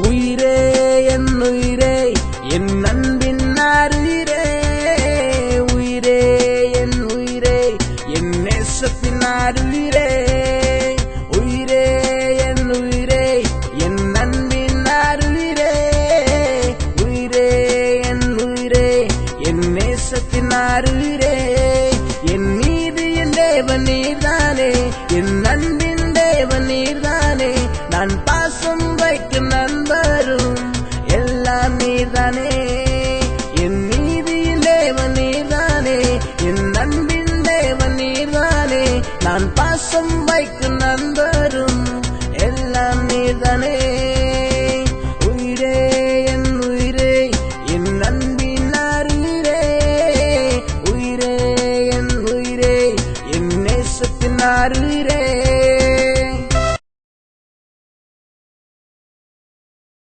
உயிரே என் உயிரே என் அன்பின் அருயிரே உயிரே என் உயிரே என் நேசத்தின் அருயிரே உயிரே என் உயிரே என் அன்பின் அருயிரே உயிரே என் உயிரே என் நேசத்தின் அருயிரே என் நீதியின் தேவன் நீர்தானே என் அன்பின் தேவன் நீர்தானே நான் பாசம் வைக்கும் நண்பரும் எல்லாம் நீர்தானே என் நீதியின் தேவன் நீர்தானே என் அன்பின் தேவன் நீர்தானே நான் பாசம் வைக்கும் நண்பரும் எல்லாம் நீர்தானே உயிரே என் உயிரே என் அன்பின் அருயிரே உயிரே என் உயிரே என் நேசத்தின் அருயிரே